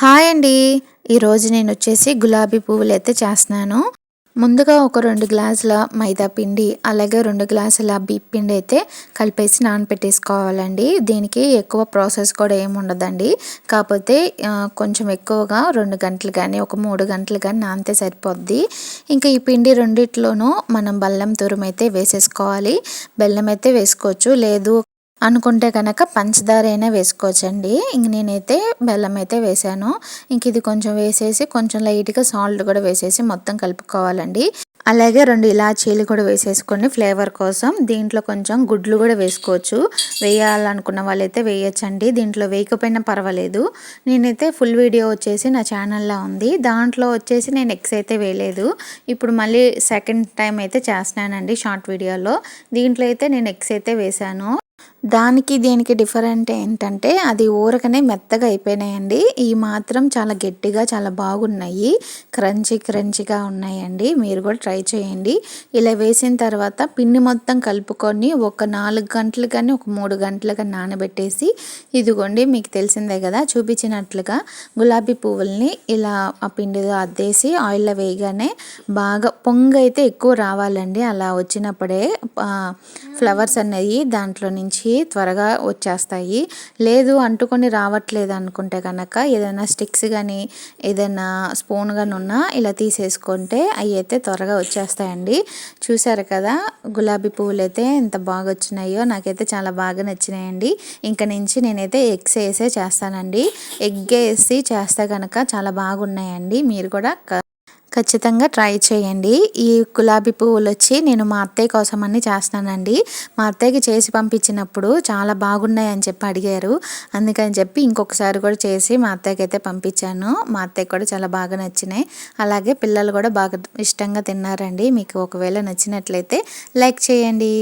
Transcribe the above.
Hi అండి. ఈరోజు నేను వచ్చేసి గులాబీ పువ్వులు అయితే చేస్తున్నాను. ముందుగా ఒక 2 గ్లాసుల మైదా పిండి, అలాగే 2 గ్లాసుల బియ్యం పిండి అయితే కలిపేసి నానబెట్టేసుకోవాలండి. దీనికి ఎక్కువ ప్రాసెస్ కూడా ఏమి ఉండదండి. కాకపోతే కొంచెం ఎక్కువగా 2 గంటలు కానీ, ఒక 3 గంటలు కానీ నానితే సరిపోద్ది. ఇంకా ఈ పిండి రెండిట్లోనూ మనం బెల్లం తురుమైతే వేసేసుకోవాలి. బెల్లం అయితే వేసుకోవచ్చు, లేదు అనుకుంటే కనుక పంచదార అయినా వేసుకోవచ్చండి. ఇంక నేనైతే బెల్లం అయితే వేసాను. ఇంక ఇది కొంచెం వేసేసి కొంచెం లైట్గా సాల్ట్ కూడా వేసేసి మొత్తం కలుపుకోవాలండి. అలాగే 2 ఇలాచీలు కూడా వేసేసుకోండి ఫ్లేవర్ కోసం. దీంట్లో కొంచెం గుడ్లు కూడా వేసుకోవచ్చు. వేయాలనుకున్న వాళ్ళైతే వేయచ్చండి. దీంట్లో వేయకపోయినా పర్వాలేదు. నేనైతే ఫుల్ వీడియో వచ్చేసి నా ఛానల్లో ఉంది. దాంట్లో వచ్చేసి నేను ఎగ్స్ అయితే వేయలేదు. ఇప్పుడు మళ్ళీ సెకండ్ టైం అయితే చేస్తున్నానండి షార్ట్ వీడియోలో. దీంట్లో అయితే నేను ఎగ్స్ అయితే వేసాను. దానికి దీనికి డిఫరెంట్ ఏంటంటే అది ఊరకనే మెత్తగా అయిపోయినాయండి. ఈ మాత్రం చాలా గట్టిగా చాలా బాగున్నాయి. క్రంచీగా ఉన్నాయండి. మీరు కూడా ట్రై చేయండి. ఇలా వేసిన తర్వాత పిండి మొత్తం కలుపుకొని ఒక 4 గంటలు కానీ, ఒక 3 గంటలు కానీ నానబెట్టేసి, ఇదిగోండి మీకు తెలిసిందే కదా చూపించినట్లుగా గులాబీ పువ్వుల్ని ఇలా ఆ పిండిలో అద్దేసి ఆయిల్లో వేయగానే బాగా పొంగైతే ఎక్కువ రావాలండి. అలా వచ్చినప్పుడే ఫ్లవర్స్ అనేవి దాంట్లో నుంచి త్వరగా వచ్చేస్తాయి. లేదు అంటుకొని రావట్లేదు అనుకుంటే కనుక ఏదైనా స్టిక్స్ కానీ, ఏదైనా స్పూన్ కానీ ఉన్నా ఇలా తీసేసుకుంటే అవి అయితే త్వరగా వచ్చేస్తాయండి. చూసారు కదా గులాబీ పువ్వులు అయితే ఎంత బాగా వచ్చినాయో, నాకైతే చాలా బాగా నచ్చినాయండి. ఇంక నుంచి నేనైతే ఎగ్స్ వేసే చేస్తానండి. ఎగ్ వేసి చేస్తే కనుక చాలా బాగున్నాయండి. మీరు కూడా ఖచ్చితంగా ట్రై చేయండి. ఈ గులాబీ పువ్వులు వచ్చి నేను మా అత్తయ్య కోసం అని చేస్తానండి. మా అత్తయ్యకి చేసి పంపించినప్పుడు చాలా బాగున్నాయని చెప్పి అడిగారు. అందుకని చెప్పి ఇంకొకసారి కూడా చేసి మా అత్తయ్యకి అయితే పంపించాను. మా అత్తయ్యకి కూడా చాలా బాగా నచ్చినాయి. అలాగే పిల్లలు కూడా బాగా ఇష్టంగా తిన్నారండి. మీకు ఒకవేళ నచ్చినట్లయితే లైక్ చేయండి.